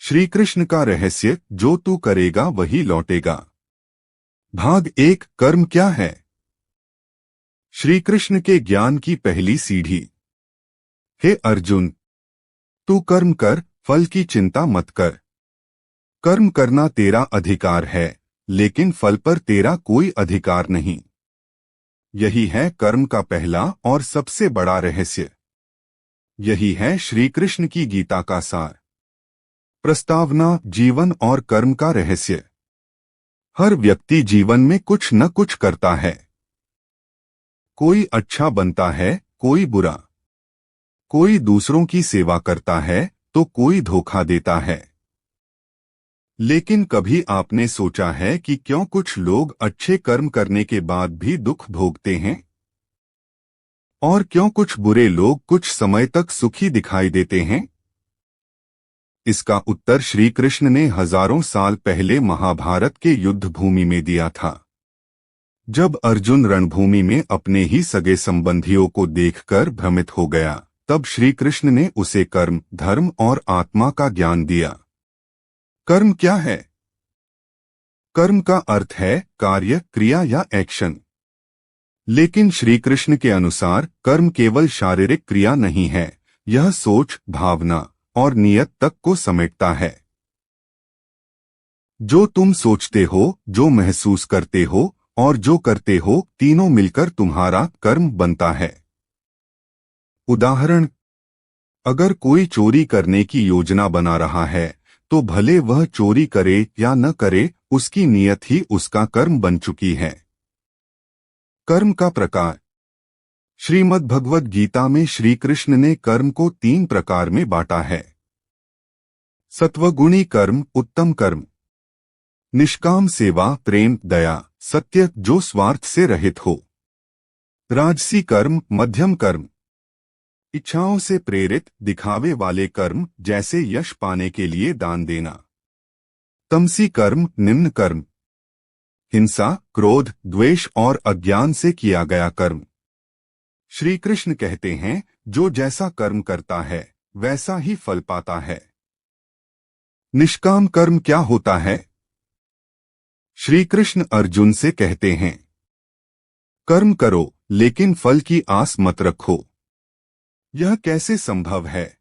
श्री कृष्ण का रहस्य, जो तू करेगा वही लौटेगा। भाग 1, कर्म क्या है। श्री कृष्ण के ज्ञान की पहली सीढ़ी। हे अर्जुन, तू कर्म कर, फल की चिंता मत कर। कर्म करना तेरा अधिकार है, लेकिन फल पर तेरा कोई अधिकार नहीं। यही है कर्म का पहला और सबसे बड़ा रहस्य। यही है श्री कृष्ण की गीता का सार। प्रस्तावना, जीवन और कर्म का रहस्य। हर व्यक्ति जीवन में कुछ न कुछ करता है। कोई अच्छा बनता है, कोई बुरा। कोई दूसरों की सेवा करता है तो कोई धोखा देता है। लेकिन कभी आपने सोचा है कि क्यों कुछ लोग अच्छे कर्म करने के बाद भी दुख भोगते हैं? और क्यों कुछ बुरे लोग कुछ समय तक सुखी दिखाई देते हैं? इसका उत्तर श्री कृष्ण ने हजारों साल पहले महाभारत के युद्ध भूमि में दिया था। जब अर्जुन रणभूमि में अपने ही सगे संबंधियों को देखकर भ्रमित हो गया, तब श्री कृष्ण ने उसे कर्म, धर्म और आत्मा का ज्ञान दिया। कर्म क्या है? कर्म का अर्थ है कार्य, क्रिया या एक्शन। लेकिन श्री कृष्ण के अनुसार कर्म केवल शारीरिक क्रिया नहीं है, यह सोच, भावना और नियत तक को समेटता है। जो तुम सोचते हो, जो महसूस करते हो और जो करते हो, तीनों मिलकर तुम्हारा कर्म बनता है। उदाहरण, अगर कोई चोरी करने की योजना बना रहा है तो भले वह चोरी करे या न करे, उसकी नियत ही उसका कर्म बन चुकी है। कर्म का प्रकार। श्रीमद् भगवद गीता में श्री कृष्ण ने कर्म को 3 प्रकार में बांटा है। सत्वगुणी कर्म, उत्तम कर्म। निष्काम सेवा, प्रेम, दया, सत्य, जो स्वार्थ से रहित हो। राजसी कर्म, मध्यम कर्म। इच्छाओं से प्रेरित, दिखावे वाले कर्म, जैसे यश पाने के लिए दान देना। तमसी कर्म, निम्न कर्म। हिंसा, क्रोध, द्वेष और अज्ञान से किया गया कर्म। श्री कृष्ण कहते हैं, जो जैसा कर्म करता है वैसा ही फल पाता है। निष्काम कर्म क्या होता है? श्री कृष्ण अर्जुन से कहते हैं, कर्म करो लेकिन फल की आस मत रखो। यह कैसे संभव है?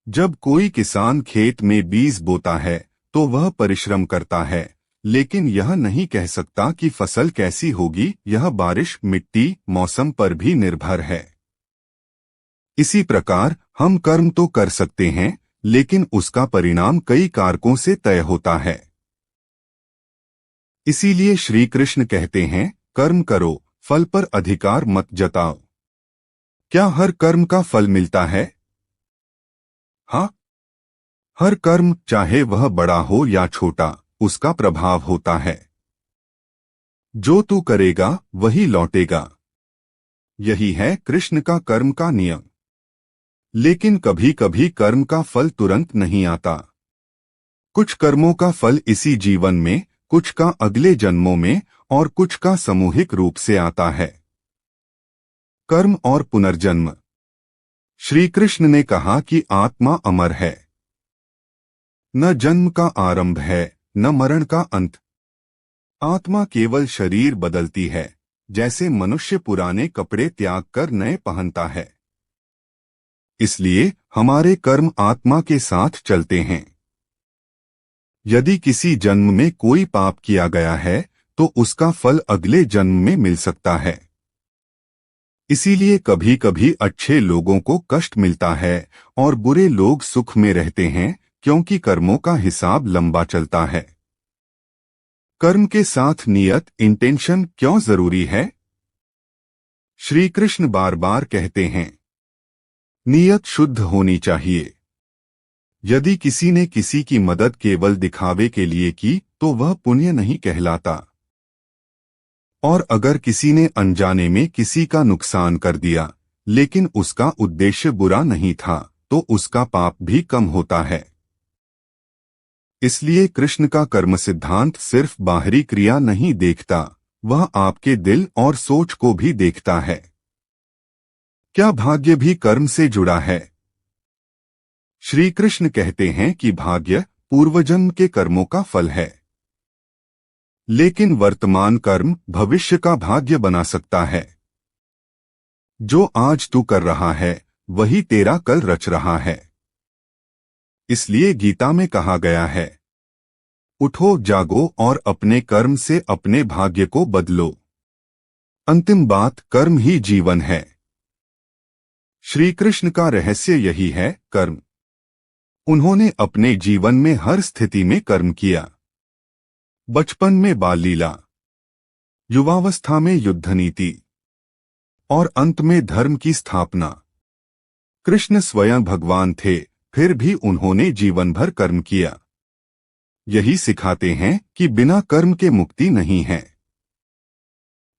जब कोई किसान खेत में बीज बोता है तो वह परिश्रम करता है, लेकिन यह नहीं कह सकता कि फसल कैसी होगी। यह बारिश, मिट्टी, मौसम पर भी निर्भर है। इसी प्रकार हम कर्म तो कर सकते हैं, लेकिन उसका परिणाम कई कारकों से तय होता है। इसीलिए श्री कृष्ण कहते हैं, कर्म करो, फल पर अधिकार मत जताओ। क्या हर कर्म का फल मिलता है? हाँ, हर कर्म, चाहे वह बड़ा हो या छोटा, उसका प्रभाव होता है। जो तू करेगा वही लौटेगा। यही है कृष्ण का कर्म का नियम। लेकिन कभी कभी कर्म का फल तुरंत नहीं आता। कुछ कर्मों का फल इसी जीवन में, कुछ का अगले जन्मों में और कुछ का सामूहिक रूप से आता है। कर्म और पुनर्जन्म। श्री कृष्ण ने कहा कि आत्मा अमर है। न जन्म का आरंभ है, न मरण का अंत। आत्मा केवल शरीर बदलती है, जैसे मनुष्य पुराने कपड़े त्याग कर नए पहनता है। इसलिए हमारे कर्म आत्मा के साथ चलते हैं। यदि किसी जन्म में कोई पाप किया गया है तो उसका फल अगले जन्म में मिल सकता है। इसीलिए कभी कभी अच्छे लोगों को कष्ट मिलता है और बुरे लोग सुख में रहते हैं, क्योंकि कर्मों का हिसाब लंबा चलता है। कर्म के साथ नियत, इंटेंशन क्यों जरूरी है? श्री कृष्ण बार बार कहते हैं, नियत शुद्ध होनी चाहिए। यदि किसी ने किसी की मदद केवल दिखावे के लिए की तो वह पुण्य नहीं कहलाता। और अगर किसी ने अनजाने में किसी का नुकसान कर दिया, लेकिन उसका उद्देश्य बुरा नहीं था, तो उसका पाप भी कम होता है। इसलिए कृष्ण का कर्म सिद्धांत सिर्फ बाहरी क्रिया नहीं देखता, वह आपके दिल और सोच को भी देखता है। क्या भाग्य भी कर्म से जुड़ा है? श्री कृष्ण कहते हैं कि भाग्य पूर्वजन्म के कर्मों का फल है, लेकिन वर्तमान कर्म भविष्य का भाग्य बना सकता है। जो आज तू कर रहा है वही तेरा कल रच रहा है। इसलिए गीता में कहा गया है, उठो जागो और अपने कर्म से अपने भाग्य को बदलो। अंतिम बात, कर्म ही जीवन है। श्री कृष्ण का रहस्य यही है, कर्म। उन्होंने अपने जीवन में हर स्थिति में कर्म किया। बचपन में बाल लीला, युवावस्था में युद्ध नीति और अंत में धर्म की स्थापना। कृष्ण स्वयं भगवान थे, फिर भी उन्होंने जीवन भर कर्म किया। यही सिखाते हैं कि बिना कर्म के मुक्ति नहीं है।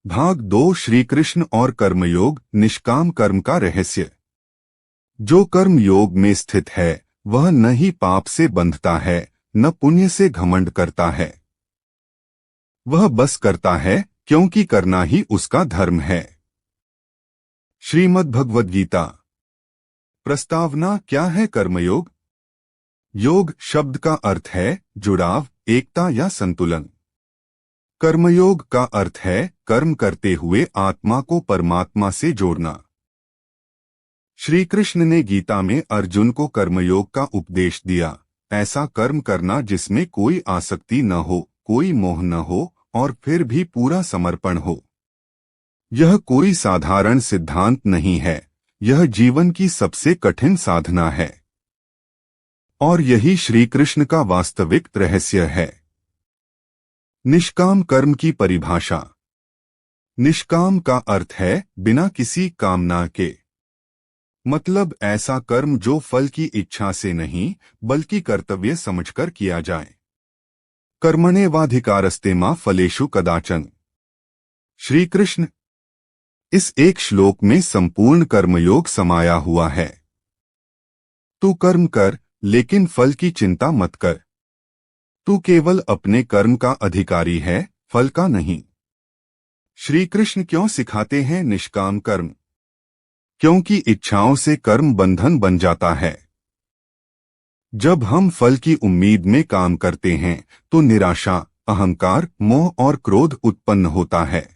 भाग 2, श्री कृष्ण और कर्मयोग, निष्काम कर्म का रहस्य। जो कर्म योग में स्थित है वह न ही पाप से बंधता है न पुण्य से घमंड करता है। वह बस करता है क्योंकि करना ही उसका धर्म है। श्रीमद् भगवद गीता। प्रस्तावना। क्या है कर्मयोग? योग शब्द का अर्थ है जुड़ाव, एकता या संतुलन। कर्मयोग का अर्थ है कर्म करते हुए आत्मा को परमात्मा से जोड़ना। श्री कृष्ण ने गीता में अर्जुन को कर्मयोग का उपदेश दिया। ऐसा कर्म करना जिसमें कोई आसक्ति न हो, कोई मोह न हो और फिर भी पूरा समर्पण हो। यह कोई साधारण सिद्धांत नहीं है, यह जीवन की सबसे कठिन साधना है। और यही श्री कृष्ण का वास्तविक रहस्य है। निष्काम कर्म की परिभाषा। निष्काम का अर्थ है बिना किसी कामना के। मतलब ऐसा कर्म जो फल की इच्छा से नहीं बल्कि कर्तव्य समझकर किया जाए। कर्मण्येवाधिकारस्ते मा फलेषु कदाचन। श्री कृष्ण। इस एक श्लोक में संपूर्ण कर्मयोग समाया हुआ है। तू कर्म कर, लेकिन फल की चिंता मत कर। तू केवल अपने कर्म का अधिकारी है, फल का नहीं। श्री कृष्ण क्यों सिखाते हैं निष्काम कर्म? क्योंकि इच्छाओं से कर्म बंधन बन जाता है। जब हम फल की उम्मीद में काम करते हैं तो निराशा, अहंकार, मोह और क्रोध उत्पन्न होता है।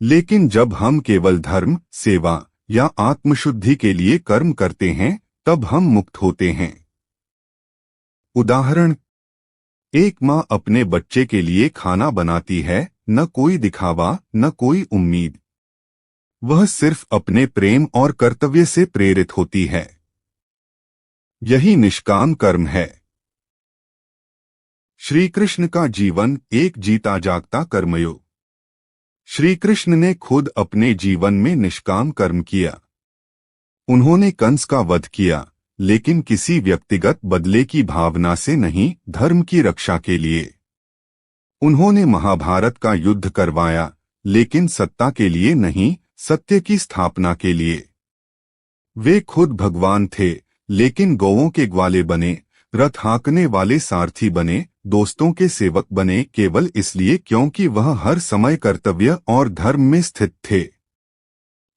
लेकिन जब हम केवल धर्म, सेवा या आत्मशुद्धि के लिए कर्म करते हैं तब हम मुक्त होते हैं। उदाहरण, एक माँ अपने बच्चे के लिए खाना बनाती है, न कोई दिखावा, न कोई उम्मीद। वह सिर्फ अपने प्रेम और कर्तव्य से प्रेरित होती है। यही निष्काम कर्म है। श्री कृष्ण का जीवन एक जीता जागता कर्मयोग। श्री कृष्ण ने खुद अपने जीवन में निष्काम कर्म किया। उन्होंने कंस का वध किया, लेकिन किसी व्यक्तिगत बदले की भावना से नहीं, धर्म की रक्षा के लिए। उन्होंने महाभारत का युद्ध करवाया, लेकिन सत्ता के लिए नहीं, सत्य की स्थापना के लिए। वे खुद भगवान थे, लेकिन गौओं के ग्वाले बने, रथ हाँकने वाले सारथी बने, दोस्तों के सेवक बने, केवल इसलिए क्योंकि वह हर समय कर्तव्य और धर्म में स्थित थे।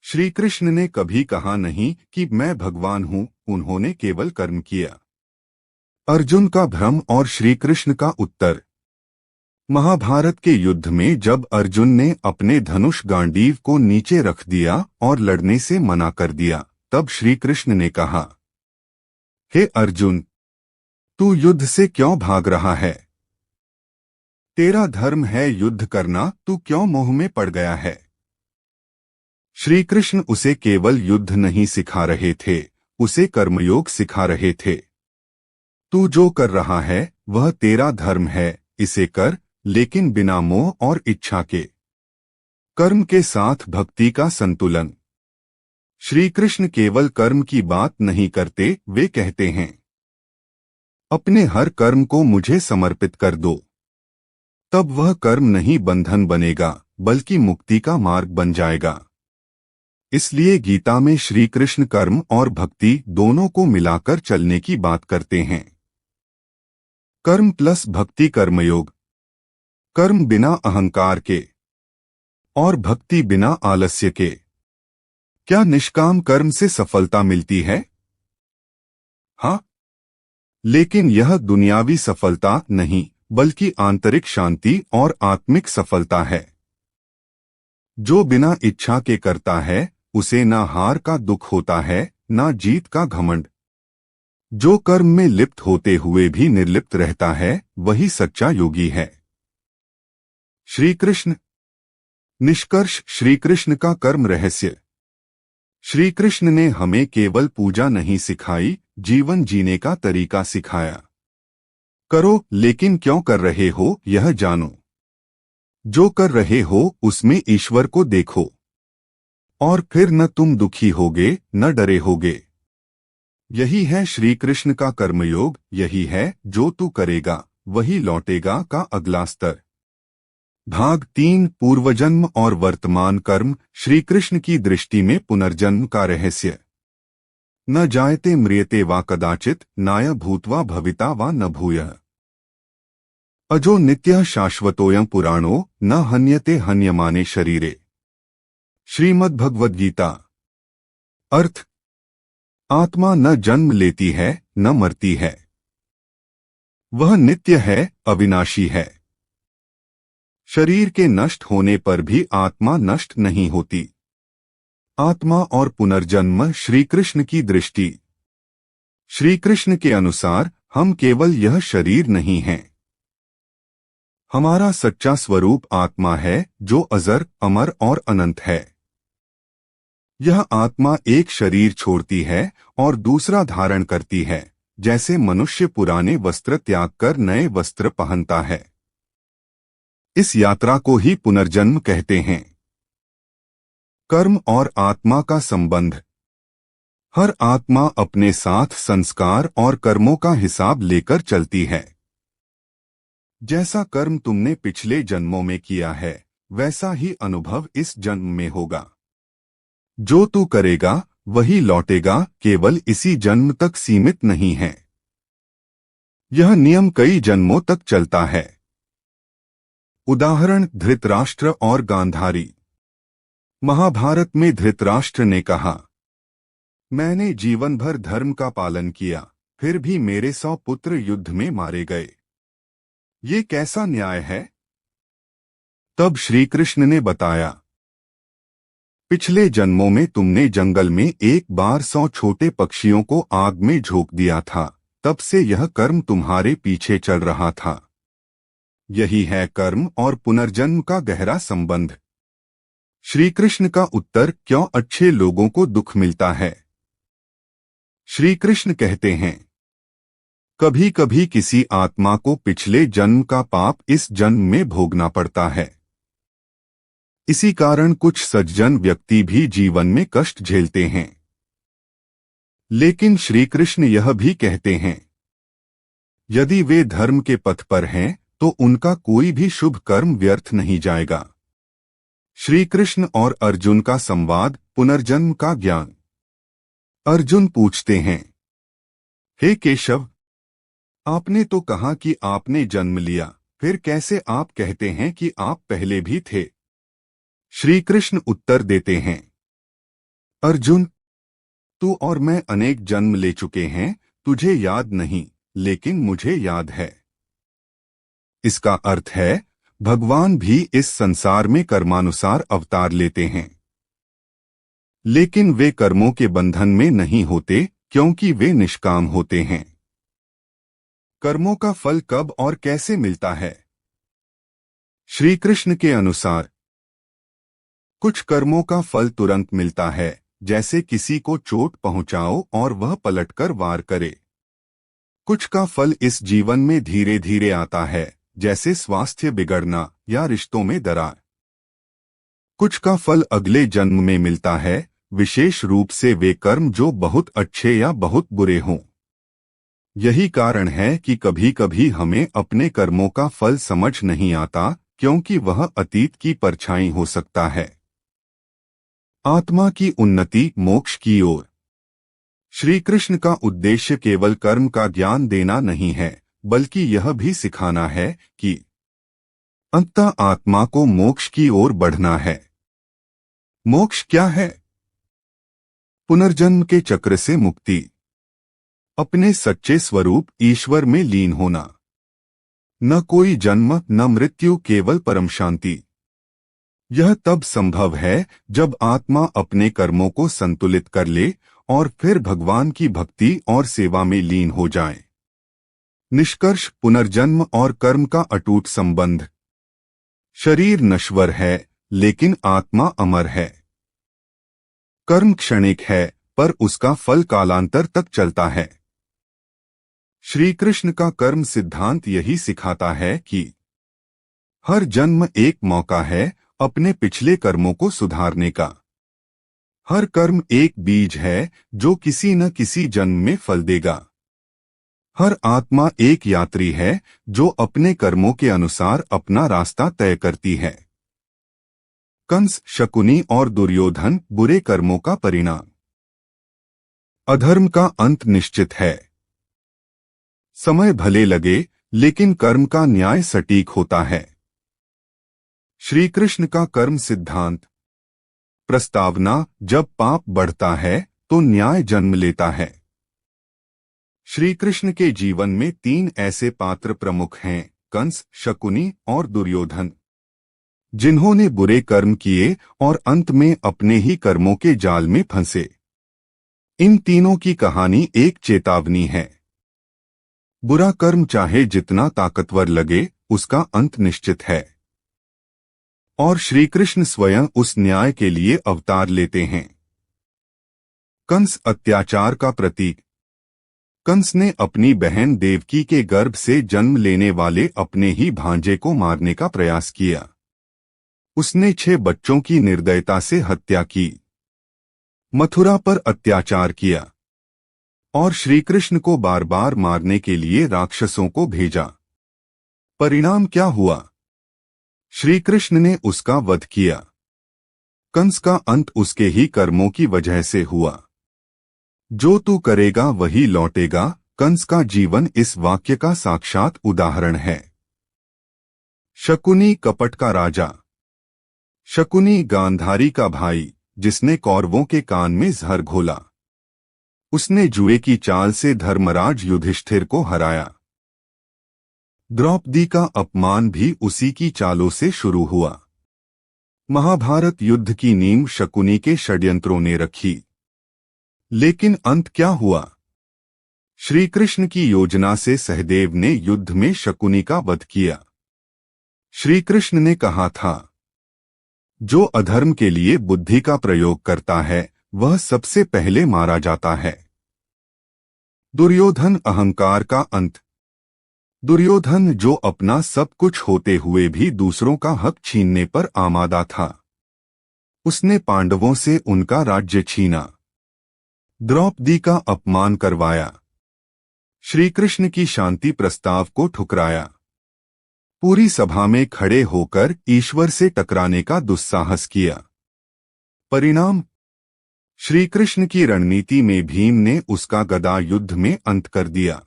श्री कृष्ण ने कभी कहा नहीं कि मैं भगवान हूँ, उन्होंने केवल कर्म किया। अर्जुन का भ्रम और श्री कृष्ण का उत्तर। महाभारत के युद्ध में जब अर्जुन ने अपने धनुष गांडीव को नीचे रख दिया और लड़ने से मना कर दिया, तब श्री कृष्ण ने कहा, हे अर्जुन, तू युद्ध से क्यों भाग रहा है? तेरा धर्म है युद्ध करना, तू क्यों मोह में पड़ गया है? श्री कृष्ण उसे केवल युद्ध नहीं सिखा रहे थे, उसे कर्मयोग सिखा रहे थे। तू जो कर रहा है वह तेरा धर्म है, इसे कर, लेकिन बिना मोह और इच्छा के। कर्म के साथ भक्ति का संतुलन। श्री कृष्ण केवल कर्म की बात नहीं करते, वे कहते हैं, अपने हर कर्म को मुझे समर्पित कर दो। तब वह कर्म नहीं बंधन बनेगा, बल्कि मुक्ति का मार्ग बन जाएगा। इसलिए गीता में श्री कृष्ण कर्म और भक्ति दोनों को मिलाकर चलने की बात करते हैं। कर्म प्लस भक्ति कर्मयोग। कर्म बिना अहंकार के और भक्ति बिना आलस्य के। क्या निष्काम कर्म से सफलता मिलती है? हाँ, लेकिन यह दुनियावी सफलता नहीं, बल्कि आंतरिक शांति और आत्मिक सफलता है। जो बिना इच्छा के करता है, उसे ना हार का दुख होता है, ना जीत का घमंड। जो कर्म में लिप्त होते हुए भी निर्लिप्त रहता है, वही सच्चा योगी है। श्री कृष्ण। निष्कर्ष, श्री कृष्ण का कर्म रहस्य। श्री कृष्ण ने हमें केवल पूजा नहीं सिखाई, जीवन जीने का तरीका सिखाया। करो, लेकिन क्यों कर रहे हो यह जानो। जो कर रहे हो उसमें ईश्वर को देखो, और फिर न तुम दुखी होगे न डरे होगे। यही है श्री कृष्ण का कर्मयोग, यही है जो तू करेगा वही लौटेगा का अगला स्तर। भाग 3, पूर्वजन्म और वर्तमान कर्म। श्री कृष्ण की दृष्टि में पुनर्जन्म का रहस्य। न जायते म्रियते वा कदाचित, नाय भूत्वा भविता वा न भूयः। अजो नित्यः शाश्वतोऽयं पुराणो, न हन्यते हन्यमाने शरीरे। श्रीमद्भगवद्गीता। अर्थ। आत्मा न जन्म लेती है न मरती है। वह नित्य है, अविनाशी है। शरीर के नष्ट होने पर भी आत्मा नष्ट नहीं होती। आत्मा और पुनर्जन्म, श्री कृष्ण की दृष्टि। श्री कृष्ण के अनुसार हम केवल यह शरीर नहीं हैं। हमारा सच्चा स्वरूप आत्मा है, जो अजर, अमर और अनंत है। यह आत्मा एक शरीर छोड़ती है और दूसरा धारण करती है, जैसे मनुष्य पुराने वस्त्र त्याग कर नए वस्त्र पहनता है। इस यात्रा को ही पुनर्जन्म कहते हैं। कर्म और आत्मा का संबंध। हर आत्मा अपने साथ संस्कार और कर्मों का हिसाब लेकर चलती है। जैसा कर्म तुमने पिछले जन्मों में किया है, वैसा ही अनुभव इस जन्म में होगा। जो तू करेगा वही लौटेगा, केवल इसी जन्म तक सीमित नहीं है। यह नियम कई जन्मों तक चलता है। उदाहरण, धृतराष्ट्र और गांधारी। महाभारत में धृतराष्ट्र ने कहा, मैंने जीवन भर धर्म का पालन किया, फिर भी मेरे 100 पुत्र युद्ध में मारे गए। ये कैसा न्याय है? तब श्री कृष्ण ने बताया, पिछले जन्मों में तुमने जंगल में एक बार 100 छोटे पक्षियों को आग में झोंक दिया था, तब से यह कर्म तुम्हारे पीछे चल रहा था। यही है कर्म और पुनर्जन्म का गहरा संबंध। श्री कृष्ण का उत्तर, क्यों अच्छे लोगों को दुख मिलता है? श्री कृष्ण कहते हैं, कभी कभी किसी आत्मा को पिछले जन्म का पाप इस जन्म में भोगना पड़ता है। इसी कारण कुछ सज्जन व्यक्ति भी जीवन में कष्ट झेलते हैं। लेकिन श्री कृष्ण यह भी कहते हैं, यदि वे धर्म के पथ पर हैं, तो उनका कोई भी शुभ कर्म व्यर्थ नहीं जाएगा। श्री कृष्ण और अर्जुन का संवाद, पुनर्जन्म का ज्ञान। अर्जुन पूछते हैं, हे केशव, आपने तो कहा कि आपने जन्म लिया, फिर कैसे आप कहते हैं कि आप पहले भी थे? श्री कृष्ण उत्तर देते हैं, अर्जुन, तू और मैं अनेक जन्म ले चुके हैं, तुझे याद नहीं, लेकिन मुझे याद है। इसका अर्थ है, भगवान भी इस संसार में कर्मानुसार अवतार लेते हैं। लेकिन वे कर्मों के बंधन में नहीं होते, क्योंकि वे निष्काम होते हैं। कर्मों का फल कब और कैसे मिलता है? श्री कृष्ण के अनुसार कुछ कर्मों का फल तुरंत मिलता है, जैसे किसी को चोट पहुंचाओ और वह पलटकर वार करे। कुछ का फल इस जीवन में धीरे धीरे आता है, जैसे स्वास्थ्य बिगड़ना या रिश्तों में दरार। कुछ का फल अगले जन्म में मिलता है, विशेष रूप से वे कर्म जो बहुत अच्छे या बहुत बुरे हों। यही कारण है कि कभी कभी हमें अपने कर्मों का फल समझ नहीं आता, क्योंकि वह अतीत की परछाई हो सकता है। आत्मा की उन्नति, मोक्ष की ओर। श्री कृष्ण का उद्देश्य केवल कर्म का ज्ञान देना नहीं है, बल्कि यह भी सिखाना है कि अंततः आत्मा को मोक्ष की ओर बढ़ना है। मोक्ष क्या है? पुनर्जन्म के चक्र से मुक्ति। अपने सच्चे स्वरूप ईश्वर में लीन होना। न कोई जन्म न मृत्यु, केवल परम शांति। यह तब संभव है जब आत्मा अपने कर्मों को संतुलित कर ले और फिर भगवान की भक्ति और सेवा में लीन हो जाए। निष्कर्ष, पुनर्जन्म और कर्म का अटूट संबंध। शरीर नश्वर है लेकिन आत्मा अमर है। कर्म क्षणिक है पर उसका फल कालांतर तक चलता है। श्री कृष्ण का कर्म सिद्धांत यही सिखाता है कि हर जन्म एक मौका है अपने पिछले कर्मों को सुधारने का। हर कर्म एक बीज है जो किसी न किसी जन्म में फल देगा। हर आत्मा एक यात्री है जो अपने कर्मों के अनुसार अपना रास्ता तय करती है। कंस, शकुनी और दुर्योधन बुरे कर्मों का परिणाम। अधर्म का अंत निश्चित है। समय भले लगे लेकिन कर्म का न्याय सटीक होता है। श्री कृष्ण का कर्म सिद्धांत। प्रस्तावना, जब पाप बढ़ता है तो न्याय जन्म लेता है। श्री कृष्ण के जीवन में 3 ऐसे पात्र प्रमुख हैं, कंस, शकुनी और दुर्योधन, जिन्होंने बुरे कर्म किए और अंत में अपने ही कर्मों के जाल में फंसे। इन तीनों की कहानी एक चेतावनी है। बुरा कर्म चाहे जितना ताकतवर लगे, उसका अंत निश्चित है। और श्री कृष्ण स्वयं उस न्याय के लिए अवतार लेते हैं। कंस, अत्याचार का प्रतीक। कंस ने अपनी बहन देवकी के गर्भ से जन्म लेने वाले अपने ही भांजे को मारने का प्रयास किया। उसने 6 बच्चों की निर्दयता से हत्या की, मथुरा पर अत्याचार किया और श्री कृष्ण को बार बार मारने के लिए राक्षसों को भेजा। परिणाम क्या हुआ? श्री कृष्ण ने उसका वध किया। कंस का अंत उसके ही कर्मों की वजह से हुआ। जो तू करेगा वही लौटेगा, कंस का जीवन इस वाक्य का साक्षात उदाहरण है। शकुनी, कपट का राजा। शकुनी गांधारी का भाई, जिसने कौरवों के कान में जहर घोला। उसने जुए की चाल से धर्मराज युधिष्ठिर को हराया। द्रौपदी का अपमान भी उसी की चालों से शुरू हुआ। महाभारत युद्ध की नींव शकुनी के षड्यंत्रों ने रखी। लेकिन अंत क्या हुआ? श्री कृष्ण की योजना से सहदेव ने युद्ध में शकुनी का वध किया। श्री कृष्ण ने कहा था, जो अधर्म के लिए बुद्धि का प्रयोग करता है वह सबसे पहले मारा जाता है। दुर्योधन, अहंकार का अंत। दुर्योधन, जो अपना सब कुछ होते हुए भी दूसरों का हक छीनने पर आमादा था, उसने पांडवों से उनका राज्य छीना, द्रौपदी का अपमान करवाया, श्री कृष्ण की शांति प्रस्ताव को ठुकराया, पूरी सभा में खड़े होकर ईश्वर से टकराने का दुस्साहस किया। परिणाम, श्री कृष्ण की रणनीति में भीम ने उसका गदा युद्ध में अंत कर दिया।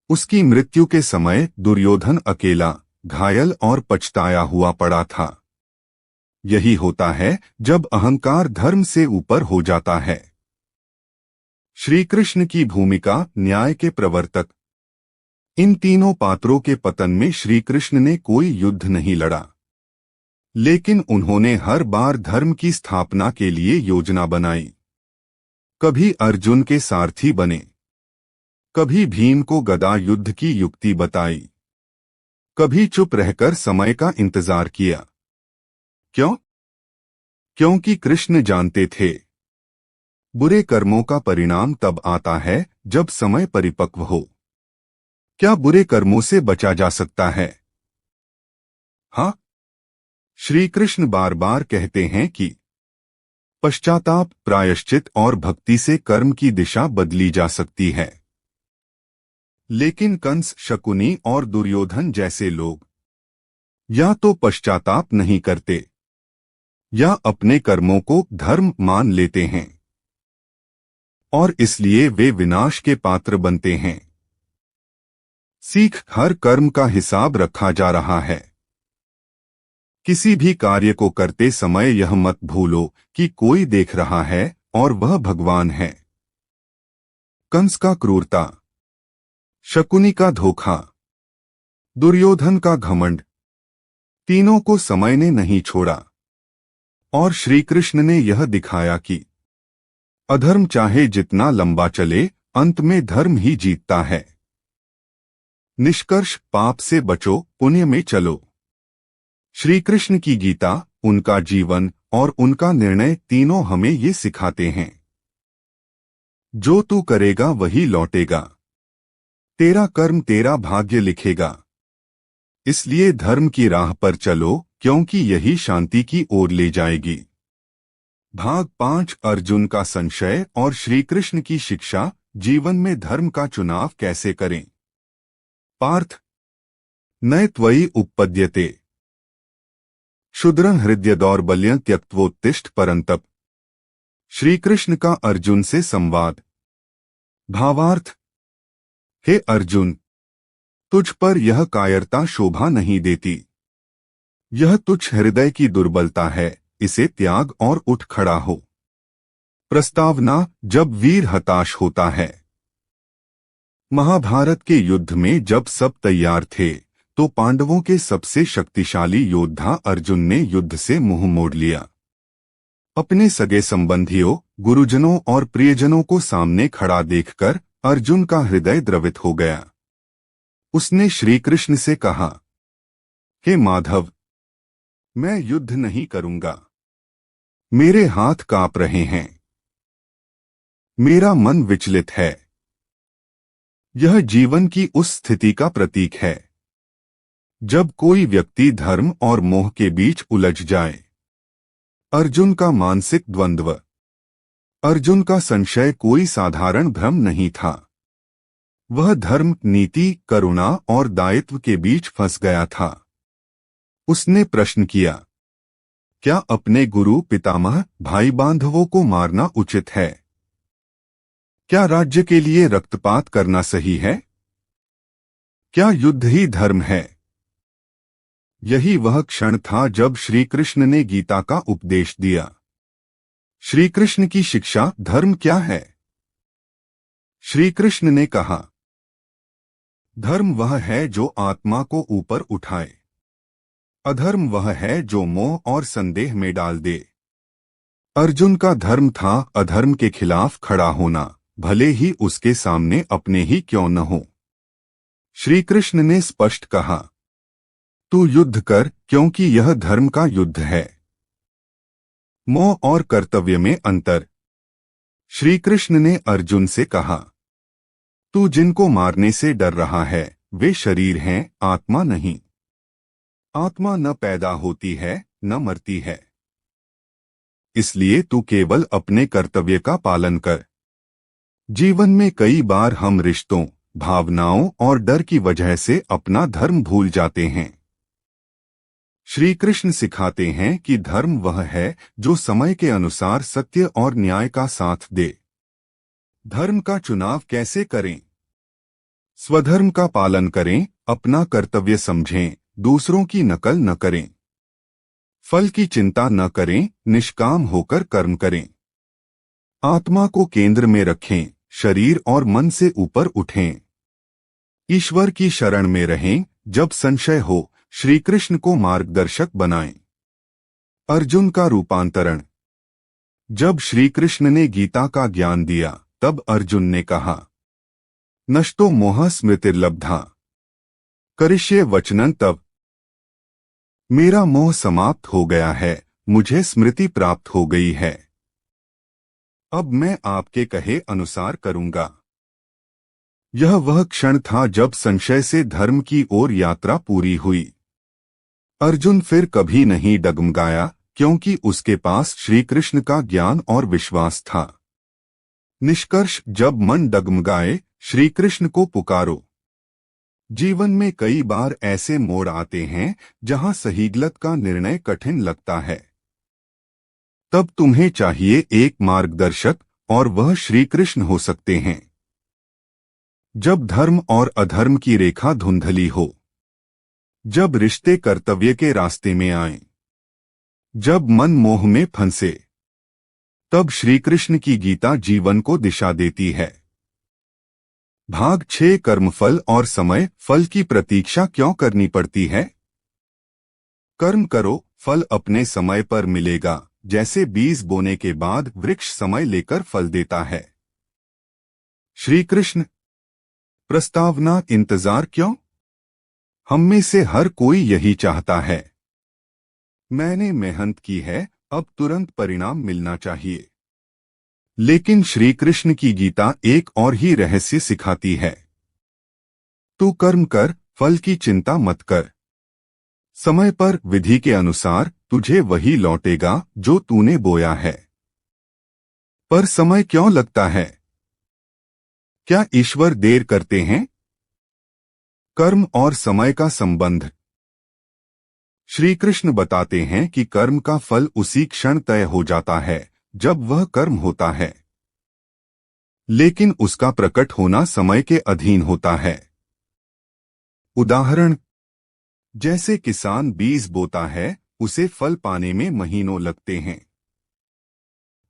उसकी मृत्यु के समय दुर्योधन अकेला, घायल और पछताया हुआ पड़ा था। यही होता है जब अहंकार धर्म से ऊपर हो जाता है। श्री कृष्ण की भूमिका, न्याय के प्रवर्तक। इन तीनों पात्रों के पतन में श्री कृष्ण ने कोई युद्ध नहीं लड़ा, लेकिन उन्होंने हर बार धर्म की स्थापना के लिए योजना बनाई। कभी अर्जुन के सारथी बने, कभी भीम को गदा युद्ध की युक्ति बताई, कभी चुप रहकर समय का इंतजार किया। क्यों? क्योंकि कृष्ण जानते थे, बुरे कर्मों का परिणाम तब आता है जब समय परिपक्व हो। क्या बुरे कर्मों से बचा जा सकता है? हाँ। श्री कृष्ण बार बार कहते हैं कि पश्चाताप, प्रायश्चित और भक्ति से कर्म की दिशा बदली जा सकती है। लेकिन कंस, शकुनी और दुर्योधन जैसे लोग या तो पश्चाताप नहीं करते या अपने कर्मों को धर्म मान लेते हैं और इसलिए वे विनाश के पात्र बनते हैं। सीख, हर कर्म का हिसाब रखा जा रहा है। किसी भी कार्य को करते समय यह मत भूलो कि कोई देख रहा है और वह भगवान है। कंस का क्रूरता, शकुनी का धोखा, दुर्योधन का घमंड, तीनों को समय ने नहीं छोड़ा और श्री कृष्ण ने यह दिखाया कि अधर्म चाहे जितना लंबा चले, अंत में धर्म ही जीतता है। निष्कर्ष, पाप से बचो, पुण्य में चलो। श्री कृष्ण की गीता, उनका जीवन और उनका निर्णय तीनों हमें ये सिखाते हैं। जो तू करेगा वही लौटेगा, तेरा कर्म तेरा भाग्य लिखेगा। इसलिए धर्म की राह पर चलो, क्योंकि यही शांति की ओर ले जाएगी। भाग 5, अर्जुन का संशय और श्री कृष्ण की शिक्षा, जीवन में धर्म का चुनाव कैसे करें। पार्थ, न त्वयि उपपद्यते क्षुद्रं हृदय दौर्बल्यं त्यक्त्वोत्तिष्ठ परंतप। श्री कृष्ण का अर्जुन से संवाद। भावार्थ, हे अर्जुन, तुझ पर यह कायरता शोभा नहीं देती। यह तुच्छ हृदय की दुर्बलता है, इसे त्याग और उठ खड़ा हो। प्रस्तावना, जब वीर हताश होता है। महाभारत के युद्ध में जब सब तैयार थे, तो पांडवों के सबसे शक्तिशाली योद्धा अर्जुन ने युद्ध से मुंह मोड़ लिया। अपने सगे संबंधियों, गुरुजनों और प्रियजनों को सामने खड़ा देखकर अर्जुन का हृदय द्रवित हो गया। उसने श्री कृष्ण से कहा, हे माधव, मैं युद्ध नहीं करूंगा। मेरे हाथ कांप रहे हैं, मेरा मन विचलित है। यह जीवन की उस स्थिति का प्रतीक है जब कोई व्यक्ति धर्म और मोह के बीच उलझ जाए। अर्जुन का मानसिक द्वंद्व। अर्जुन का संशय कोई साधारण भ्रम नहीं था। वह धर्म, नीति, करुणा और दायित्व के बीच फंस गया था। उसने प्रश्न किया, क्या अपने गुरु, पितामह, भाई बांधवों को मारना उचित है? क्या राज्य के लिए रक्तपात करना सही है? क्या युद्ध ही धर्म है? यही वह क्षण था जब श्री कृष्ण ने गीता का उपदेश दिया। श्री कृष्ण की शिक्षा, धर्म क्या है? श्री कृष्ण ने कहा, धर्म वह है जो आत्मा को ऊपर उठाए। अधर्म वह है जो मोह और संदेह में डाल दे। अर्जुन का धर्म था अधर्म के खिलाफ खड़ा होना, भले ही उसके सामने अपने ही क्यों न हो। श्री कृष्ण ने स्पष्ट कहा, तू युद्ध कर, क्योंकि यह धर्म का युद्ध है। मोह और कर्तव्य में अंतर। श्री कृष्ण ने अर्जुन से कहा, तू जिनको मारने से डर रहा है, वे शरीर हैं, आत्मा नहीं। आत्मा न पैदा होती है, न मरती है। इसलिए तू केवल अपने कर्तव्य का पालन कर। जीवन में कई बार हम रिश्तों, भावनाओं और डर की वजह से अपना धर्म भूल जाते हैं। श्री कृष्ण सिखाते हैं कि धर्म वह है जो समय के अनुसार सत्य और न्याय का साथ दे। धर्म का चुनाव कैसे करें? स्वधर्म का पालन करें, अपना कर्तव्य समझें, दूसरों की नकल न करें। फल की चिंता न करें, निष्काम होकर कर्म करें। आत्मा को केंद्र में रखें, शरीर और मन से ऊपर उठें। ईश्वर की शरण में रहें, जब संशय हो श्री कृष्ण को मार्गदर्शक बनाएं। अर्जुन का रूपांतरण। जब श्री कृष्ण ने गीता का ज्ञान दिया, तब अर्जुन ने कहा, नष्टो मोह स्मृतिर्लब्धा करिष्ये वचनं तव। मेरा मोह समाप्त हो गया है, मुझे स्मृति प्राप्त हो गई है। अब मैं आपके कहे अनुसार करूंगा। यह वह क्षण था जब संशय से धर्म की ओर यात्रा पूरी हुई। अर्जुन फिर कभी नहीं डगमगाया, क्योंकि उसके पास श्री कृष्ण का ज्ञान और विश्वास था। निष्कर्ष, जब मन डगमगाए, श्री कृष्ण को पुकारो। जीवन में कई बार ऐसे मोड़ आते हैं जहां सही गलत का निर्णय कठिन लगता है। तब तुम्हें चाहिए एक मार्गदर्शक, और वह श्री कृष्ण हो सकते हैं। जब धर्म और अधर्म की रेखा धुंधली हो, जब रिश्ते कर्तव्य के रास्ते में आएं, जब मन मोह में फंसे, तब श्री कृष्ण की गीता जीवन को दिशा देती है। भाग 6 कर्मफल और समय फल की प्रतीक्षा क्यों करनी पड़ती है। कर्म करो, फल अपने समय पर मिलेगा। जैसे बीज बोने के बाद वृक्ष समय लेकर फल देता है। श्री कृष्ण। प्रस्तावना। इंतजार क्यों? हम में से हर कोई यही चाहता है। मैंने मेहनत की है, अब तुरंत परिणाम मिलना चाहिए। लेकिन श्री कृष्ण की गीता एक और ही रहस्य सिखाती है। तू कर्म कर, फल की चिंता मत कर। समय पर विधि के अनुसार तुझे वही लौटेगा जो तूने बोया है। पर समय क्यों लगता है? क्या ईश्वर देर करते हैं? कर्म और समय का संबंध। श्री कृष्ण बताते हैं कि कर्म का फल उसी क्षण तय हो जाता है जब वह कर्म होता है, लेकिन उसका प्रकट होना समय के अधीन होता है। उदाहरण। जैसे किसान बीज बोता है, उसे फल पाने में महीनों लगते हैं।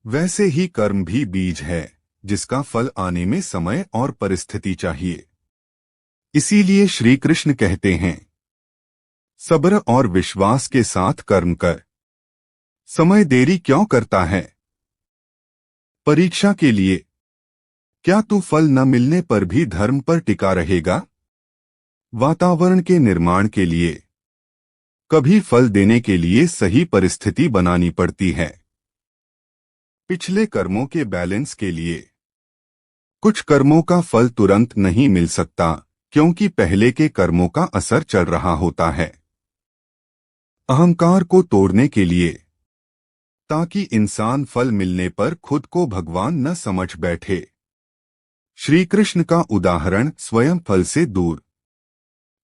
वैसे ही कर्म भी बीज है जिसका फल आने में समय और परिस्थिति चाहिए। इसीलिए श्री कृष्ण कहते हैं, सब्र और विश्वास के साथ कर्म कर। समय देरी क्यों करता है? परीक्षा के लिए। क्या तू फल न मिलने पर भी धर्म पर टिका रहेगा? वातावरण के निर्माण के लिए। कभी फल देने के लिए सही परिस्थिति बनानी पड़ती है। पिछले कर्मों के बैलेंस के लिए। कुछ कर्मों का फल तुरंत नहीं मिल सकता क्योंकि पहले के कर्मों का असर चल रहा होता है। अहंकार को तोड़ने के लिए, ताकि इंसान फल मिलने पर खुद को भगवान न समझ बैठे। श्री कृष्ण का उदाहरण स्वयं फल से दूर।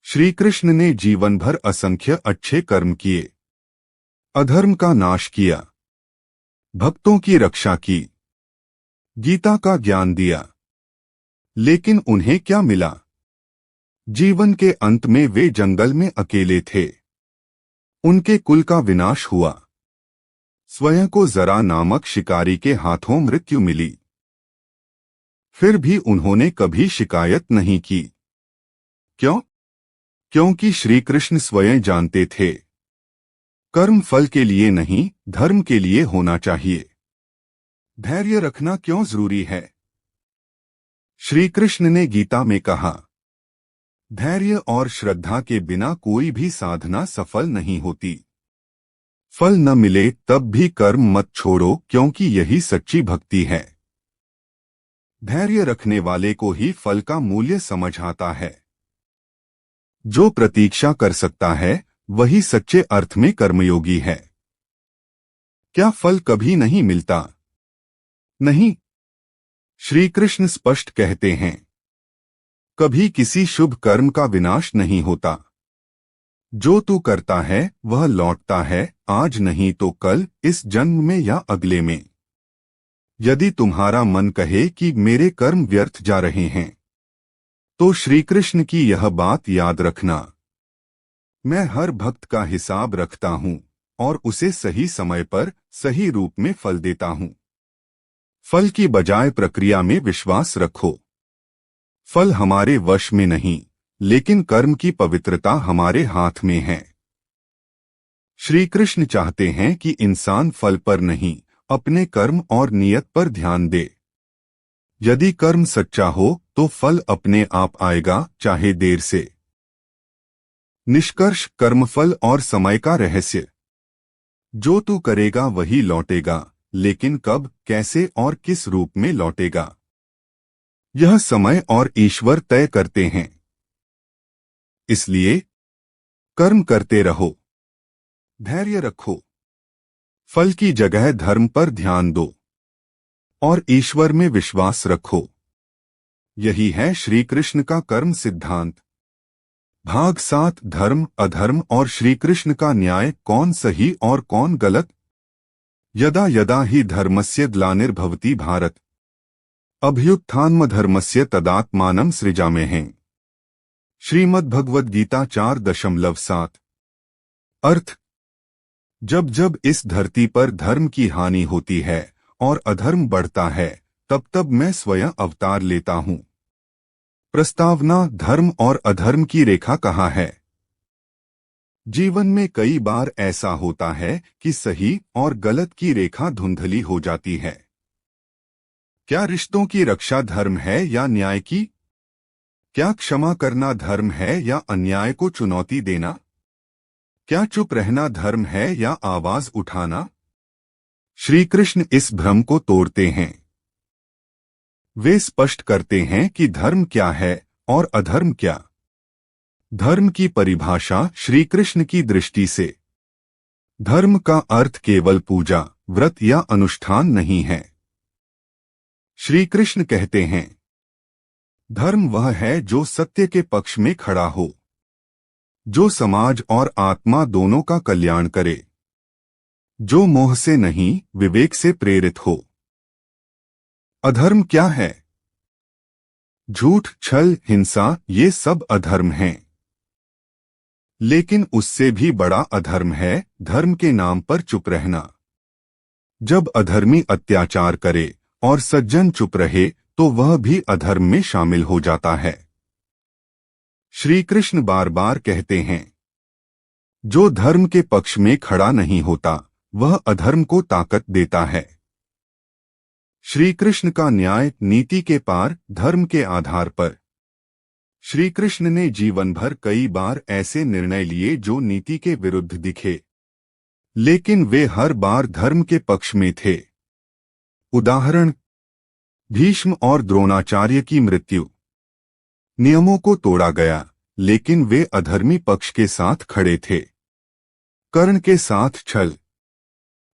श्री कृष्ण ने जीवन भर असंख्य अच्छे कर्म किए, अधर्म का नाश किया, भक्तों की रक्षा की, गीता का ज्ञान दिया। लेकिन उन्हें क्या मिला? जीवन के अंत में वे जंगल में अकेले थे। उनके कुल का विनाश हुआ। स्वयं को जरा नामक शिकारी के हाथों मृत्यु मिली। फिर भी उन्होंने कभी शिकायत नहीं की। क्यों? क्योंकि श्री कृष्ण स्वयं जानते थे, कर्म फल के लिए नहीं, धर्म के लिए होना चाहिए। धैर्य रखना क्यों जरूरी है? श्री कृष्ण ने गीता में कहा, धैर्य और श्रद्धा के बिना कोई भी साधना सफल नहीं होती। फल न मिले तब भी कर्म मत छोड़ो, क्योंकि यही सच्ची भक्ति है। धैर्य रखने वाले को ही फल का मूल्य समझ आता है। जो प्रतीक्षा कर सकता है वही सच्चे अर्थ में कर्मयोगी है। क्या फल कभी नहीं मिलता? नहीं। श्री कृष्ण स्पष्ट कहते हैं, कभी किसी शुभ कर्म का विनाश नहीं होता। जो तू करता है वह लौटता है, आज नहीं तो कल, इस जन्म में या अगले में। यदि तुम्हारा मन कहे कि मेरे कर्म व्यर्थ जा रहे हैं, तो श्री कृष्ण की यह बात याद रखना, मैं हर भक्त का हिसाब रखता हूँ और उसे सही समय पर सही रूप में फल देता हूँ। फल की बजाय प्रक्रिया में विश्वास रखो। फल हमारे वश में नहीं, लेकिन कर्म की पवित्रता हमारे हाथ में है। श्री कृष्ण चाहते हैं कि इंसान फल पर नहीं, अपने कर्म और नियत पर ध्यान दे। यदि कर्म सच्चा हो तो फल अपने आप आएगा, चाहे देर से। निष्कर्ष। कर्मफल और समय का रहस्य। जो तू करेगा वही लौटेगा, लेकिन कब, कैसे और किस रूप में लौटेगा, यह समय और ईश्वर तय करते हैं। इसलिए कर्म करते रहो, धैर्य रखो, फल की जगह धर्म पर ध्यान दो और ईश्वर में विश्वास रखो। यही है श्री कृष्ण का कर्म सिद्धांत। भाग 7 धर्म अधर्म और श्री कृष्ण का न्याय, कौन सही और कौन गलत। यदा यदा हि धर्मस्य ग्लानिर्भवति भारत, अभ्युत्थानमधर्मस्य तदात्मानं सृजाम्यहम्। श्रीमद्भगवद गीता 4.7। अर्थ। जब जब इस धरती पर धर्म की हानि होती है और अधर्म बढ़ता है, तब तब मैं स्वयं अवतार लेता हूँ। प्रस्तावना: धर्म और अधर्म की रेखा कहाँ है? जीवन में कई बार ऐसा होता है कि सही और गलत की रेखा धुंधली हो जाती है। क्या रिश्तों की रक्षा धर्म है या न्याय की? क्या क्षमा करना धर्म है या अन्याय को चुनौती देना? क्या चुप रहना धर्म है या आवाज उठाना? श्री कृष्ण इस भ्रम को तोड़ते हैं। वे स्पष्ट करते हैं कि धर्म क्या है और अधर्म क्या। धर्म की परिभाषा श्री कृष्ण की दृष्टि से धर्म का अर्थ केवल पूजा, व्रत या अनुष्ठान नहीं है। श्री कृष्ण कहते हैं, धर्म वह है जो सत्य के पक्ष में खड़ा हो, जो समाज और आत्मा दोनों का कल्याण करे, जो मोह से नहीं विवेक से प्रेरित हो। अधर्म क्या है? झूठ, छल, हिंसा, ये सब अधर्म हैं। लेकिन उससे भी बड़ा अधर्म है धर्म के नाम पर चुप रहना। जब अधर्मी अत्याचार करे और सज्जन चुप रहे तो वह भी अधर्म में शामिल हो जाता है। श्री कृष्ण बार बार कहते हैं, जो धर्म के पक्ष में खड़ा नहीं होता वह अधर्म को ताकत देता है। श्री कृष्ण का न्याय नीति के पार, धर्म के आधार पर। श्री कृष्ण ने जीवन भर कई बार ऐसे निर्णय लिए जो नीति के विरुद्ध दिखे, लेकिन वे हर बार धर्म के पक्ष में थे। उदाहरण: भीष्म और द्रोणाचार्य की मृत्यु। नियमों को तोड़ा गया, लेकिन वे अधर्मी पक्ष के साथ खड़े थे। कर्ण के साथ छल।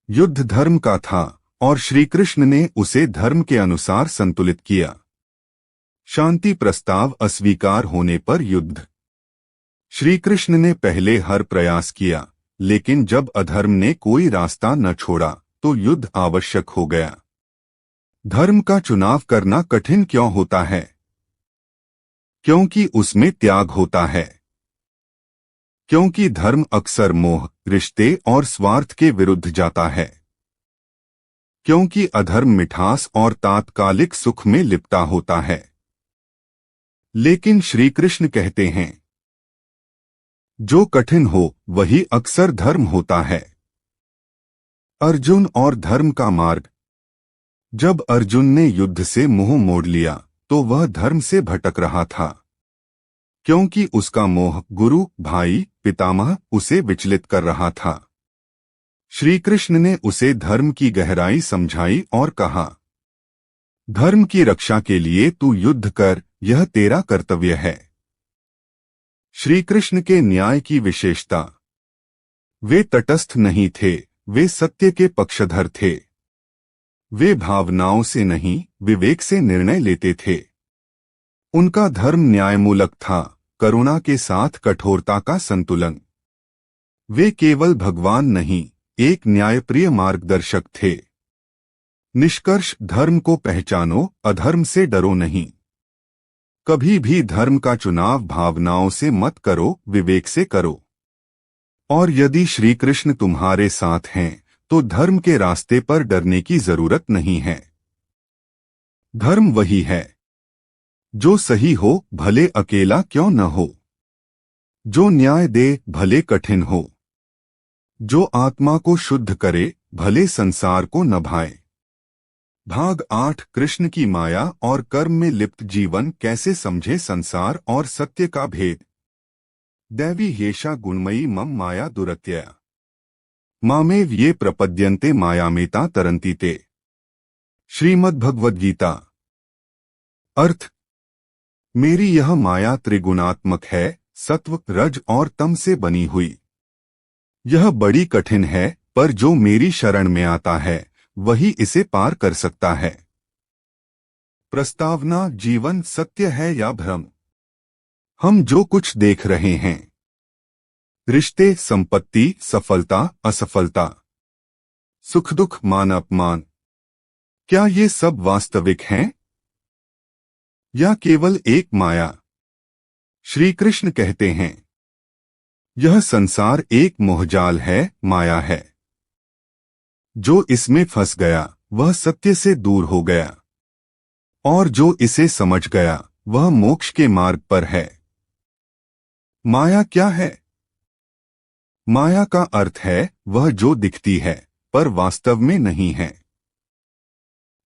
युद्ध धर्म का था और श्री कृष्ण ने उसे धर्म के अनुसार संतुलित किया। शांति प्रस्ताव अस्वीकार होने पर युद्ध। श्री कृष्ण ने पहले हर प्रयास किया, लेकिन जब अधर्म ने कोई रास्ता न छोड़ा तो युद्ध आवश्यक हो गया। धर्म का चुनाव करना कठिन क्यों होता है? क्योंकि उसमें त्याग होता है। क्योंकि धर्म अक्सर मोह, रिश्ते और स्वार्थ के विरुद्ध जाता है। क्योंकि अधर्म मिठास और तात्कालिक सुख में लिपटा होता है। लेकिन श्री कृष्ण कहते हैं, जो कठिन हो वही अक्सर धर्म होता है। अर्जुन और धर्म का मार्ग। जब अर्जुन ने युद्ध से मुंह मोड़ लिया तो वह धर्म से भटक रहा था, क्योंकि उसका मोह गुरु, भाई, पितामह उसे विचलित कर रहा था। श्री कृष्ण ने उसे धर्म की गहराई समझाई और कहा, धर्म की रक्षा के लिए तू युद्ध कर, यह तेरा कर्तव्य है। श्री कृष्ण के न्याय की विशेषता। वे तटस्थ नहीं थे, वे सत्य के पक्षधर थे। वे भावनाओं से नहीं, विवेक से निर्णय लेते थे। उनका धर्म न्यायमूलक था, करुणा के साथ कठोरता का संतुलन। वे केवल भगवान नहीं, एक न्यायप्रिय मार्गदर्शक थे। निष्कर्ष: धर्म को पहचानो, अधर्म से डरो नहीं। कभी भी धर्म का चुनाव भावनाओं से मत करो, विवेक से करो। और यदि श्री कृष्ण तुम्हारे साथ हैं तो धर्म के रास्ते पर डरने की जरूरत नहीं है। धर्म वही है जो सही हो, भले अकेला क्यों न हो, जो न्याय दे, भले कठिन हो, जो आत्मा को शुद्ध करे, भले संसार को न भाए। भाग 8: कृष्ण की माया और कर्म में लिप्त जीवन, कैसे समझे संसार और सत्य का भेद। दैवी ह्येषा गुणमयी मम माया दुरत्यया मामेव ये प्रपद्यन्ते मायामेता तरन्ति ते। श्रीमद्भगवद्गीता। अर्थ: मेरी यह माया त्रिगुणात्मक है, सत्व, रज और तम से बनी हुई। यह बड़ी कठिन है, पर जो मेरी शरण में आता है वही इसे पार कर सकता है। प्रस्तावना: जीवन सत्य है या भ्रम? हम जो कुछ देख रहे हैं, रिश्ते, संपत्ति, सफलता, असफलता, सुख दुख, मान अपमान, क्या ये सब वास्तविक हैं या केवल एक माया? श्री कृष्ण कहते हैं, यह संसार एक मोहजाल है, माया है। जो इसमें फंस गया वह सत्य से दूर हो गया, और जो इसे समझ गया वह मोक्ष के मार्ग पर है। माया क्या है? माया का अर्थ है वह जो दिखती है पर वास्तव में नहीं है।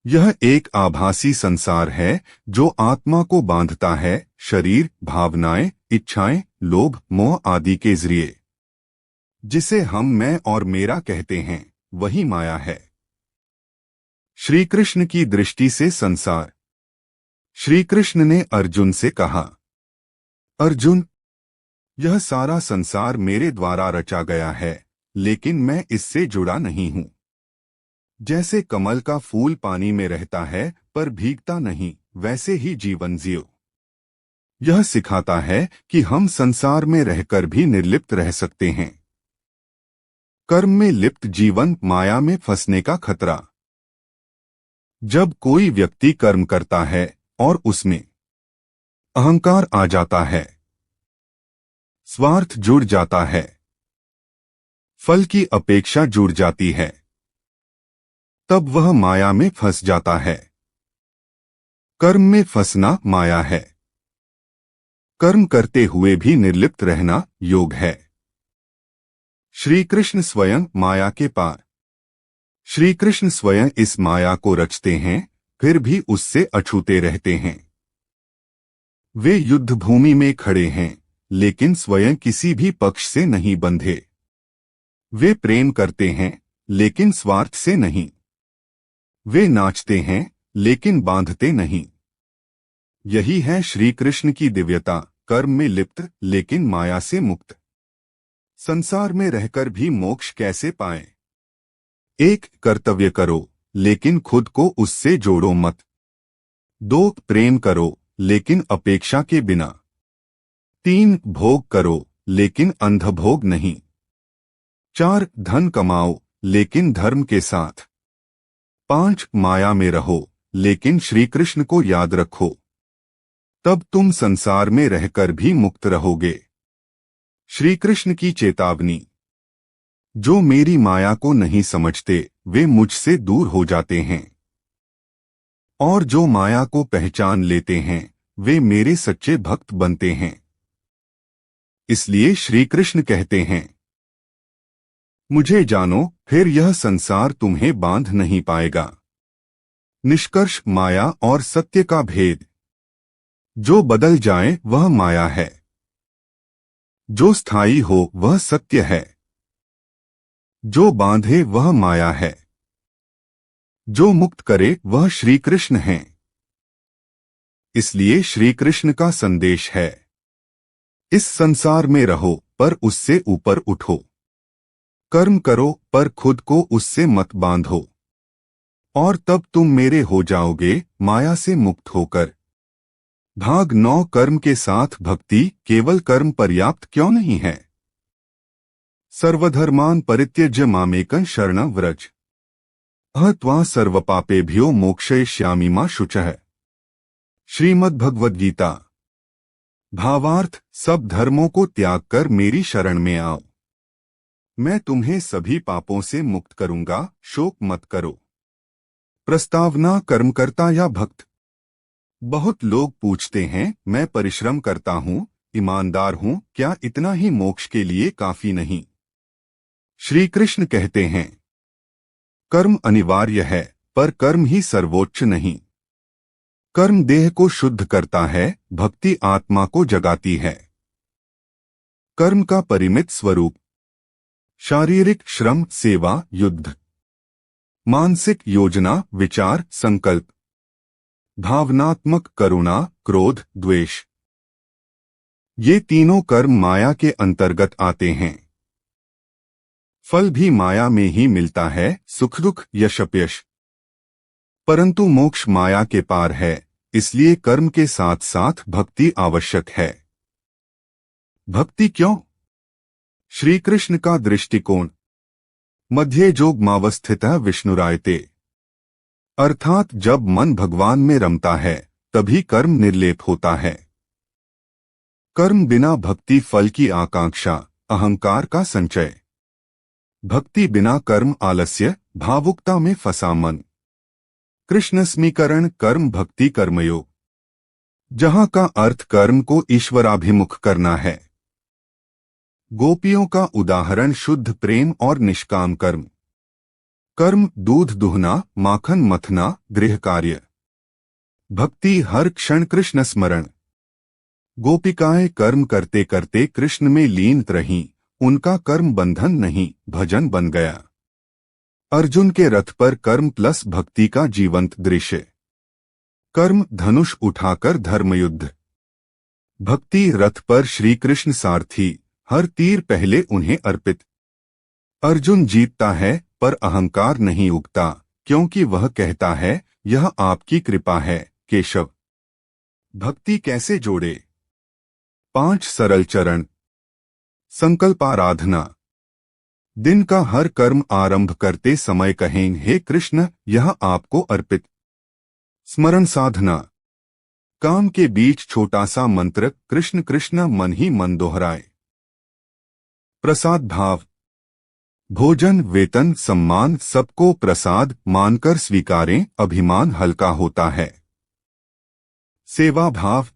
यह एक आभासी संसार है जो आत्मा को बांधता है, शरीर, भावनाएं, इच्छाएं, लोभ, मोह आदि के जरिए। जिसे हम मैं और मेरा कहते हैं वही माया है। श्री कृष्ण की दृष्टि से संसार। श्री कृष्ण ने अर्जुन से कहा, अर्जुन, यह सारा संसार मेरे द्वारा रचा गया है, लेकिन मैं इससे जुड़ा नहीं हूं। जैसे कमल का फूल पानी में रहता है पर भीगता नहीं, वैसे ही जीवन जियो। यह सिखाता है कि हम संसार में रहकर भी निर्लिप्त रह सकते हैं। कर्म में लिप्त जीवन, माया में फंसने का खतरा। जब कोई व्यक्ति कर्म करता है और उसमें अहंकार आ जाता है, स्वार्थ जुड़ जाता है, फल की अपेक्षा जुड़ जाती है, तब वह माया में फंस जाता है। कर्म में फंसना माया है। कर्म करते हुए भी निर्लिप्त रहना योग है। श्री कृष्ण स्वयं माया के पार। श्री कृष्ण स्वयं इस माया को रचते हैं, फिर भी उससे अछूते रहते हैं। वे युद्ध भूमि में खड़े हैं, लेकिन स्वयं किसी भी पक्ष से नहीं बंधे। वे प्रेम करते हैं, लेकिन स्वार्थ से नहीं। वे नाचते हैं, लेकिन बांधते नहीं। यही है श्री कृष्ण की दिव्यता, कर्म में लिप्त लेकिन माया से मुक्त। संसार में रहकर भी मोक्ष कैसे पाएं? 1. कर्तव्य करो, लेकिन खुद को उससे जोड़ो मत। 2. प्रेम करो, लेकिन अपेक्षा के बिना। 3. भोग करो, लेकिन अंधभोग नहीं। 4. धन कमाओ, लेकिन धर्म के साथ। 5. माया में रहो, लेकिन श्री कृष्ण को याद रखो। तब तुम संसार में रहकर भी मुक्त रहोगे। श्री कृष्ण की चेतावनी। जो मेरी माया को नहीं समझते वे मुझसे दूर हो जाते हैं, और जो माया को पहचान लेते हैं वे मेरे सच्चे भक्त बनते हैं। इसलिए श्री कृष्ण कहते हैं, मुझे जानो, फिर यह संसार तुम्हें बांध नहीं पाएगा। निष्कर्ष, माया और सत्य का भेद। जो बदल जाए वह माया है, जो स्थायी हो वह सत्य है, जो बांधे वह माया है, जो मुक्त करे वह श्री कृष्ण है। इसलिए श्री कृष्ण का संदेश है, इस संसार में रहो पर उससे ऊपर उठो। कर्म करो पर खुद को उससे मत बांधो, और तब तुम मेरे हो जाओगे, माया से मुक्त होकर। भाग 9। कर्म के साथ भक्ति। केवल कर्म पर्याप्त क्यों नहीं है? सर्वधर्मान् परित्यज्य मामेकं शरणं व्रज, अहं त्वा सर्वपापेभ्यो मोक्षयिष्यामि मा शुचः। श्रीमद्भगवद्गीता। भावार्थ, सब धर्मों को त्याग कर मेरी शरण में आओ, मैं तुम्हें सभी पापों से मुक्त करूंगा, शोक मत करो। प्रस्तावना। कर्मकर्ता या भक्त। बहुत लोग पूछते हैं, मैं परिश्रम करता हूँ, ईमानदार हूँ, क्या इतना ही मोक्ष के लिए काफी नहीं? श्री कृष्ण कहते हैं, कर्म अनिवार्य है, पर कर्म ही सर्वोच्च नहीं। कर्म देह को शुद्ध करता है, भक्ति आत्मा को जगाती है। कर्म का परिमित स्वरूप। शारीरिक श्रम, सेवा, युद्ध। मानसिक योजना, विचार, संकल्प। भावनात्मक, करुणा, क्रोध, द्वेष। ये तीनों कर्म माया के अंतर्गत आते हैं। फल भी माया में ही मिलता है, सुख दुख, यश अपयश। परंतु मोक्ष माया के पार है, इसलिए कर्म के साथ साथ भक्ति आवश्यक है। भक्ति क्यों? श्री कृष्ण का दृष्टिकोण। मध्ये जोगमावस्थितः विष्णुरायते, अर्थात जब मन भगवान में रमता है तभी कर्म निर्लेप होता है। कर्म बिना भक्ति फल की आकांक्षा, अहंकार का संचय। भक्ति बिना कर्म आलस्य, भावुकता में फंसा मन। कृष्ण स्मीकरण। कर्म भक्ति कर्मयोग। जहां का अर्थ कर्म को ईश्वराभिमुख करना है। गोपियों का उदाहरण शुद्ध प्रेम और निष्काम कर्म। कर्म दूध दुहना, माखन मथना, गृह कार्य। भक्ति हर क्षण कृष्ण स्मरण। गोपिकाएं कर्म करते करते कृष्ण में लीन रहीं, उनका कर्म बंधन नहीं, भजन बन गया। अर्जुन के रथ पर कर्म प्लस भक्ति का जीवंत दृश्य। कर्म धनुष उठाकर धर्मयुद्ध। भक्ति रथ पर श्री कृष्ण सारथी, हर तीर पहले उन्हें अर्पित। अर्जुन जीतता है पर अहंकार नहीं उगता, क्योंकि वह कहता है यह आपकी कृपा है केशव। भक्ति कैसे जोड़े? 5 सरल चरण। संकल्प आराधना। दिन का हर कर्म आरंभ करते समय कहें हे कृष्ण यह आपको अर्पित। स्मरण साधना। काम के बीच छोटा सा मंत्र कृष्ण कृष्ण मन ही मन दोहराए। प्रसाद भाव। भोजन वेतन सम्मान सबको प्रसाद मानकर स्वीकारें, अभिमान हल्का होता है। सेवा भाव।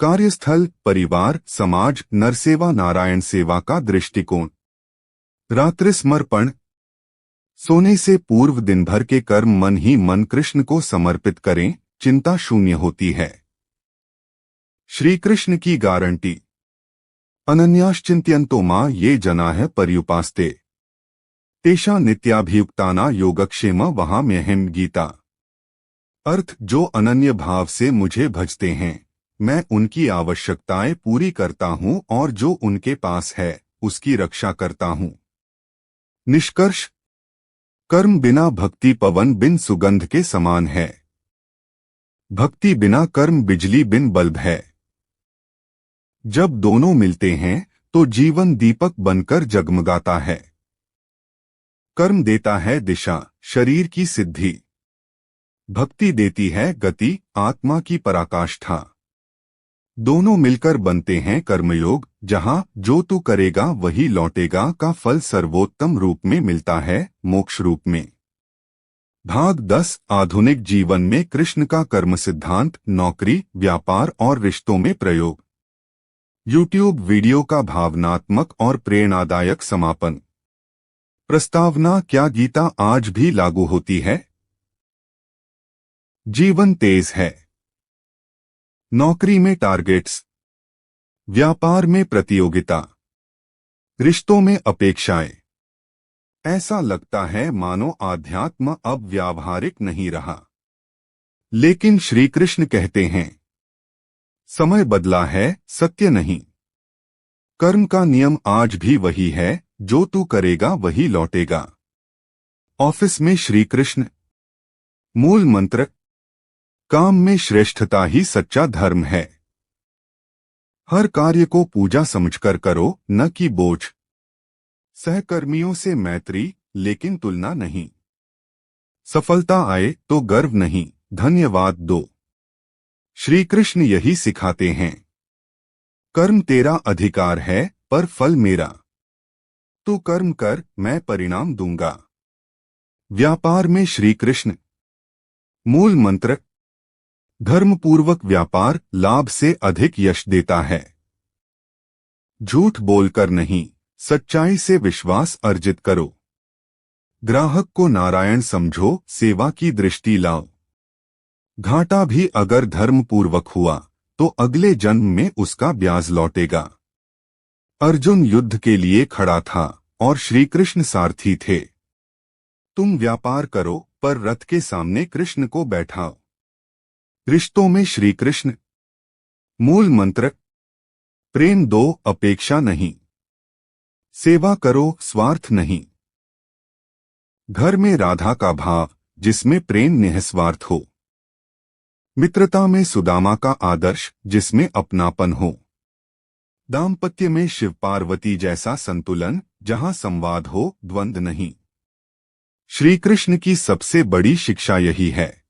कार्यस्थल परिवार समाज नरसेवा नारायण सेवा का दृष्टिकोण। रात्रि समर्पण। सोने से पूर्व दिन भर के कर्म मन ही मन कृष्ण को समर्पित करें, चिंता शून्य होती है। श्री कृष्ण की गारंटी। अनन्याश्चिंत्यन्तो मां ये जनाः पर्युपास्ते तेषां नित्याभियुक्ताना योगक्षेम वहाम्यहम् गीता। अर्थ जो अनन्य भाव से मुझे भजते हैं मैं उनकी आवश्यकताएं पूरी करता हूं और जो उनके पास है उसकी रक्षा करता हूं। निष्कर्ष। कर्म बिना भक्ति पवन बिन सुगंध के समान है। भक्ति बिना कर्म बिजली बिन बल्ब है। जब दोनों मिलते हैं तो जीवन दीपक बनकर जगमगाता है। कर्म देता है दिशा, शरीर की सिद्धि। भक्ति देती है गति, आत्मा की पराकाष्ठा। दोनों मिलकर बनते हैं कर्मयोग, जहां जो तू करेगा वही लौटेगा का फल सर्वोत्तम रूप में मिलता है, मोक्ष रूप में। भाग 10। आधुनिक जीवन में कृष्ण का कर्म सिद्धांत, नौकरी, व्यापार और रिश्तों में प्रयोग। यूट्यूब वीडियो का भावनात्मक और प्रेरणादायक समापन। प्रस्तावना। क्या गीता आज भी लागू होती है? जीवन तेज है। नौकरी में टारगेट्स, व्यापार में प्रतियोगिता, रिश्तों में अपेक्षाएं। ऐसा लगता है मानो आध्यात्म अब व्यावहारिक नहीं रहा। लेकिन श्री कृष्ण कहते हैं समय बदला है, सत्य नहीं। कर्म का नियम आज भी वही है, जो तू करेगा वही लौटेगा। ऑफिस में श्री कृष्ण। मूल मंत्र। काम में श्रेष्ठता ही सच्चा धर्म है। हर कार्य को पूजा समझकर करो, न कि बोझ। सहकर्मियों से मैत्री, लेकिन तुलना नहीं। सफलता आए तो गर्व नहीं, धन्यवाद दो। श्री कृष्ण यही सिखाते हैं। कर्म तेरा अधिकार है, पर फल मेरा। तू कर्म कर, मैं परिणाम दूंगा। व्यापार में श्री कृष्ण। मूल मंत्र। धर्मपूर्वक व्यापार लाभ से अधिक यश देता है। झूठ बोलकर नहीं, सच्चाई से विश्वास अर्जित करो। ग्राहक को नारायण समझो, सेवा की दृष्टि लाओ। घाटा भी अगर धर्मपूर्वक हुआ तो अगले जन्म में उसका ब्याज लौटेगा। अर्जुन युद्ध के लिए खड़ा था और श्री कृष्ण सारथी थे। तुम व्यापार करो पर रथ के सामने कृष्ण को बैठाओ। रिश्तों में श्री कृष्ण। मूल मंत्र। प्रेम दो, अपेक्षा नहीं। सेवा करो, स्वार्थ नहीं। घर में राधा का भाव, जिसमें प्रेम निःस्वार्थ हो। मित्रता में सुदामा का आदर्श, जिसमें अपनापन हो। दाम्पत्य में शिव पार्वती जैसा संतुलन, जहां संवाद हो, द्वंद्व नहीं। श्री कृष्ण की सबसे बड़ी शिक्षा यही है।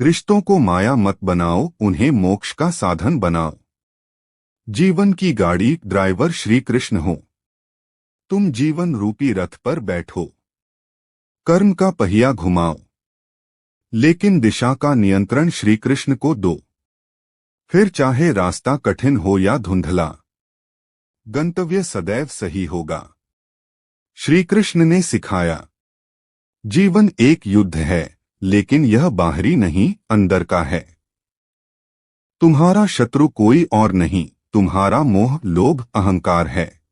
रिश्तों को माया मत बनाओ, उन्हें मोक्ष का साधन बनाओ। जीवन की गाड़ी ड्राइवर श्री कृष्ण हो। तुम जीवन रूपी रथ पर बैठो। कर्म का पहिया घुमाओ, लेकिन दिशा का नियंत्रण श्री कृष्ण को दो। फिर चाहे रास्ता कठिन हो या धुंधला, गंतव्य सदैव सही होगा। श्री कृष्ण ने सिखाया, जीवन एक युद्ध है, लेकिन यह बाहरी नहीं, अंदर का है। तुम्हारा शत्रु कोई और नहीं, तुम्हारा मोह, लोभ, अहंकार है।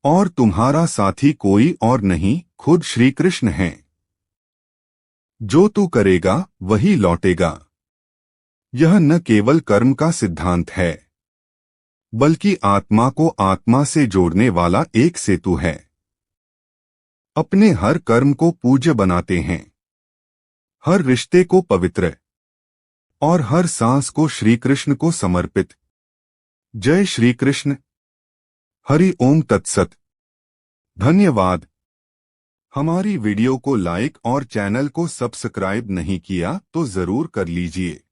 और तुम्हारा साथी कोई और नहीं, खुद श्री कृष्ण हैं। जो तू करेगा वही लौटेगा। यह न केवल कर्म का सिद्धांत है, बल्कि आत्मा को आत्मा से जोड़ने वाला एक सेतु है। अपने हर कर्म को पूज्य बनाते हैं, हर रिश्ते को पवित्र और हर सांस को श्री कृष्ण को समर्पित। जय श्री कृष्ण। हरि ओम तत्सत। धन्यवाद। हमारी वीडियो को लाइक और चैनल को सब्सक्राइब नहीं किया तो जरूर कर लीजिए।